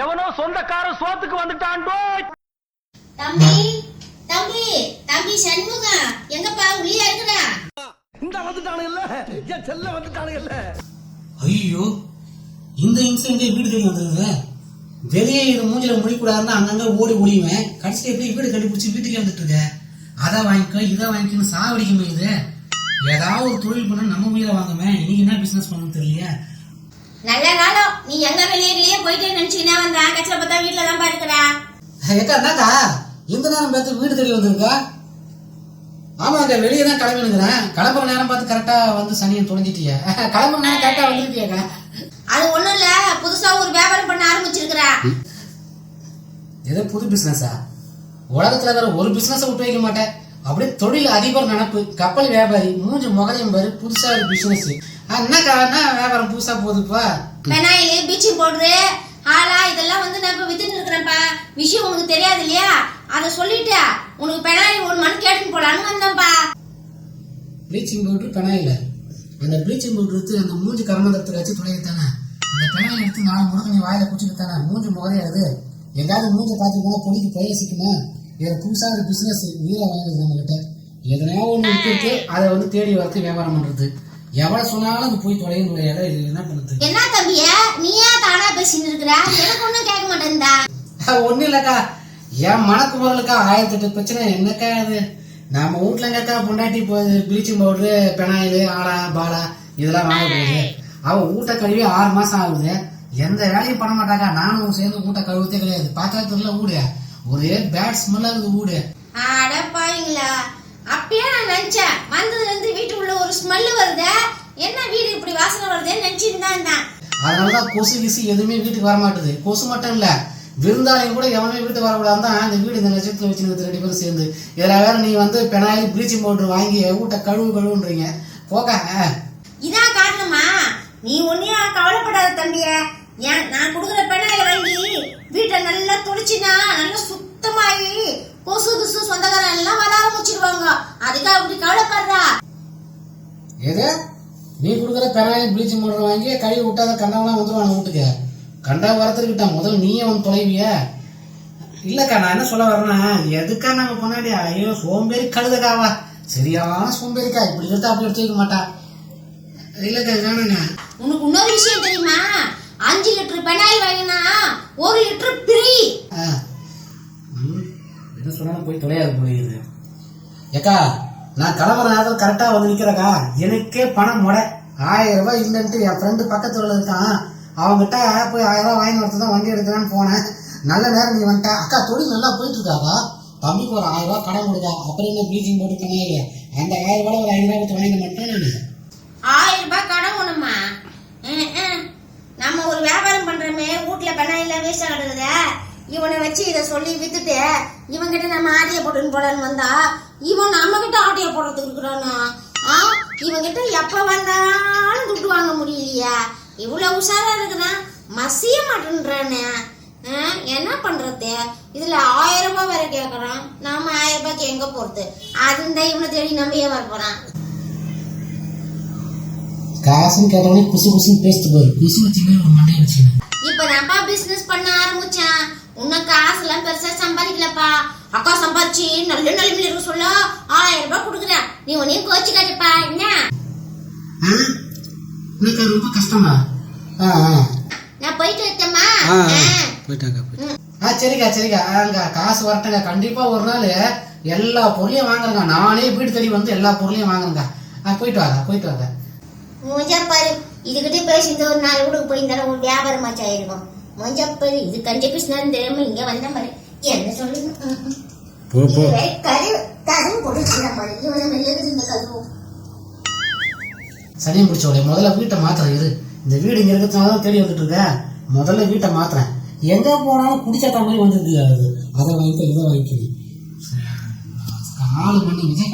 எவனோ சொந்தக்காரன் சோத்துக்கு வந்துட்டான்டோ. தம்பி தம்பி தம்பி சண்முகம் எங்கப்பா உள்ளே இருக்குடா? இந்த வந்துட்டானுங்கல்ல, என் செல்ல வந்துட்டானுங்கல்ல. ஐயோ, இந்த இன்சிடென்ட் வீடு தேடி வந்துருங்க. வெளியே இது மூஞ்சில முடிக்கூடாதுன்னா அங்கங்க ஓடி ஒளிவேன். கடைசியில் எப்படி வீடு கண்டுபிடிச்சி வீட்டுக்கே வந்துட்டு இருக்க. அதை வாங்கிக்கோ இதை வாங்கிக்கணும் சாவடிக்குமே. இது ஏதாவது ஒரு தொழில் பண்ண நம்ம உயிரை வாங்குமே. இன்னைக்கு என்ன பிசினஸ் பண்ணணும்னு தெரியலையே. நல்ல நாளும் நீ எங்க வெளியே போயிட்டே நினைச்சுக்கினா வந்தா கட்சியில பார்த்தா வீட்டுல தான் பாருக்கடா. ஏக்கா என்னக்கா இந்த நேரம் பார்த்து வீடு தேடி வந்திருக்கா? ஆமாக்கா வெளியே தான் கிளம்பினுங்கிறேன். கிளம்புற நேரம் பார்த்து கரெக்டா வந்து சனியை தொலைஞ்சிட்டிய. கிளம்புற நேரம் கரெக்டா வந்துருக்கியாக்கா? அது ஒண்ணும் இல்ல, புதுசா ஒரு வியாபாரம் பண்ண ஆரம்பிச்சிருக்கிறா. ஏதோ புது பிசினஸா? உலகத்துல வேற ஒரு பிசினஸ் விட்டு வைக்க மாட்டேன். அப்படியே தொழில் அதிபர் நினப்பு, கப்பல் வியாபாரி, மூஞ்சி முகலையும் பாரு, புதுசா ஒரு பிசினஸ். என்னக்கா என்ன வியாபாரம் புதுசா போகுதுப்பா? பெனாயிலு பீச்சிங் பவுடரு ஆளா இதெல்லாம் வந்து நான் இப்ப வித்துட்டு இருக்கிறேன்ப்பா. விஷயம் உனக்கு தெரியாது இல்லையா? அதை சொல்லிட்டு உனக்கு பெனாயில் ஒரு மணி கேட்டுன்னு போலான்னு வந்தேன்ப்பா. ப்ளீச்சிங் பவுடர் பெனாயில, அந்த ப்ளீச்சிங் பவுடர் எடுத்து அந்த மூஞ்சி கர்மந்தரத்துக்கு வச்சு துளையத்தானே. அந்த பெனாயில் எடுத்து 4 முழுக்க நீ வாயில குடிச்சுட்டு தானே மூஞ்சி முகலையாது. எங்காவது மூஞ்சை பார்த்துக்கோனா பொடிக்கு பயிர சிக்கணும். இது புதுசா ஒரு பிசினஸ் உயிரை வாங்குது நம்ம கிட்ட. எதனா ஒண்ணு விட்டு அதை வந்து தேடி வரத்து வியாபாரம் பண்றது. எவ்வளவு சொன்னாலும் அது போய் தொலையும் தொலையாத. இது என்ன பண்ணுது? என்ன தம்பியா நீயா தானா பேசிட்டு இருக்கிற? எனக்கு ஒண்ணும் கேட்க மாட்டேன்டா. ஒண்ணு இல்லக்கா, என் மனக்குமரலுக்கா 1008 பிரச்சனை. என்னக்கா அது நம்ம வீட்டுலங்கக்கா பொண்டாட்டி ப்ளீச்சிங் பவுடரு பெனாயில் ஆடா பாலா இதெல்லாம் வாங்க போகுது. அவன் ஊட்ட கழுவி 6 மாசம் ஆகுது. எந்த வேலையும் பண்ண மாட்டாக்கா. நானும் சேர்ந்து ஊட்ட கழுவத்தே கிடையாது. பார்த்தா தெரியல ஊடு ஒரே பேட் ஸ்மெல் ஆகுது ஊடு. அடப்பாங்களா, அப்பயே நான் நினைச்சேன் வந்ததுல இருந்து வீட்டுக்குள்ள ஒரு ஸ்மெல் வருது, என்ன வீடு இப்படி வாசனை வருதுன்னு நினைச்சிட்டு தான் இருந்தேன். அதனாலதான் கொசு கிசு எதுவுமே வீட்டுக்கு வர மாட்டுது. கொசு மட்டும் இல்ல, விருந்தாளையும் கூட எவனுமே வீட்டுக்கு வரக்கூடாதுதான் இந்த வீடு இந்த நட்சத்திரம் வச்சுருக்குது 2 பேரும் சேர்ந்து. இதுல வேற நீ வந்து பெனாயில் ப்ளீச்சிங் பவுடர் வாங்கி ஊட்ட கழுவுன்றீங்க. போக இதான் காரணமா? நீ ஒன்னையும் கவலைப்படாத தம்பிய. ஏன் நான் கொடுக்குற பெனாயில வாங்கி வீட்டை நல்லா துடைச்சினா நல்லா சுத்தமாயி கொசு கிசு சொந்தக்காரன் எல்லாம் வர ஆரம்பிச்சிருவாங்க. அதுக்காக அப்படி கவலைப்படுறா? எது நீ கொடுக்குற பெனாயில் ப்ளீச்சிங் பவுடர் வாங்கி கழுவி விட்டாத கண்டவெல்லாம் வந்துருவாங்க வீட்டுக்கு. கண்டா வரத்துக்கிட்டா முதல்ல நீயே வந்து தொலைவிய. இல்லக்கா நான் என்ன சொல்ல வரேன்னா, எதுக்கா நம்ம பொன்னாடி ஐயோ சோம்பேறி கழுதக்காவா, சரியான சோம்பேறிக்கா. இப்படி எடுத்தா அப்படி எடுத்து வைக்க மாட்டா. இல்லக்கா வேணுங்க. உனக்கு இன்னொரு விஷயம் தெரியுமா? 5 லிட்டர் பெனாயில் வாங்கினா 1 லிட்டர் ஃப்ரீ. என்ன சொன்னாலும் போய் தொலையாது போயிருது. ஏக்கா நான் கிளம்புற நேரத்தில் கரெக்டா வந்து நிக்கிறக்கா. எனக்கே பணம் முட 1000 ரூபாய் இல்லைன்ட்டு என் ஃப்ரெண்டு பக்கத்துல இருக்கான். அவங்ககிட்ட போய் 1000 ரூபாய் வாங்கி வரத்து தான் வண்டி எடுக்கலான்னு போனேன். நல்ல நேரம் நீ வந்துட்டா. அக்கா தொழில் நல்லா போயிட்டு இருக்காக்கா. தம்பிக்கு ஒரு 1000 ரூபாய் கடன் கொடுக்கா. அப்புறம் என்ன ப்ளீச்சிங் போட்டு பண்ணாங்க. அந்த 1000 ரூபாய் ஒரு 5 ரூபாய் வாங்க மாட்டேன் நான். 1000 ரூபாய் கடன் ஒண்ணுமா? நம்ம ஒரு வியாபாரம் பண்றோமே, வீட்டுல பெனாயில வேஸ்டா கிடக்குத, இவனை வச்சு இதை சொல்லி வித்துட்டு இவன்கிட்ட நம்ம ஆட்டிய போட்டுன்னு போடன்னு வந்தா இவன் நம்ம கிட்ட ஆட்டிய போடுறதுக்கு இருக்கிறானா? இவன்கிட்ட எப்ப வந்தாலும் துட்டு வாங்க முடியலையா? இவ்வளவு உஷாரா இருக்குதான் மசிய மாட்டேன்றானே. என்ன பண்றது? இதுல 1000 ரூபாய் வேற கேக்குறான். நாம 1000 ரூபாய்க்கு எங்க போறது? அதுதான் இவனை தேடி நம்பியே வர போறான். காசுன்னு கேட்டவனே குசு குசுன்னு பேசிட்டு போயிரு. குசு வச்சுமே ஒரு மண்டை வச்சு இப்ப நான்ப்பா பிசினஸ் பண்ண ஆரம்பிச்சேன். உனக்கு காசு எல்லாம் பெருசா சம்பாதிக்கலப்பா. அக்கா சம்பாதிச்சு நல்ல நிலைமையில இருக்க சொல்ல 1000 ரூபாய் கொடுக்குறேன். நீ உன்னையும் கோச்சுக்காதப்பா. என்ன ரொம்ப கஷ்டமா? நான் போயிட்டு வரட்டேம்மா. சரிக்கா சரிக்கா. அங்க காசு வரட்டுங்க. கண்டிப்பா ஒரு நாள் எல்லா பொருளையும் வாங்குறேங்க. நானே வீடு தேடி வந்து எல்லா பொருளையும் வாங்குறேங்க. போயிட்டு வாங்க போயிட்டு வாங்க. மொஞ்சப்பாரு இதுகிட்டே பேசிட்டு ஒரு 4 வீட்டுக்கு போயிருந்தாலும் ஒரு வியாபாரம் ஆச்சு ஆயிருக்கும். மொஞ்சப்பாரு இது கஞ்ச கிருஷ்ணன் தெரியாம இங்க வந்த மாதிரி என்ன சொல்லுங்க. சனியம் பிடிச்சோட முதல்ல வீட்டை மாத்திரம் இரு. இந்த வீடு இங்க இருக்கிறதுனால தேடி வந்துட்டு இருக்க. முதல்ல வீட்டை மாத்திரேன். எங்க போனாலும் குடிச்சாத்த மாதிரி வந்துருக்கு. அதை வாங்கிக்க இதை வாங்கிக்கிறேன். 4 மணி விஜய்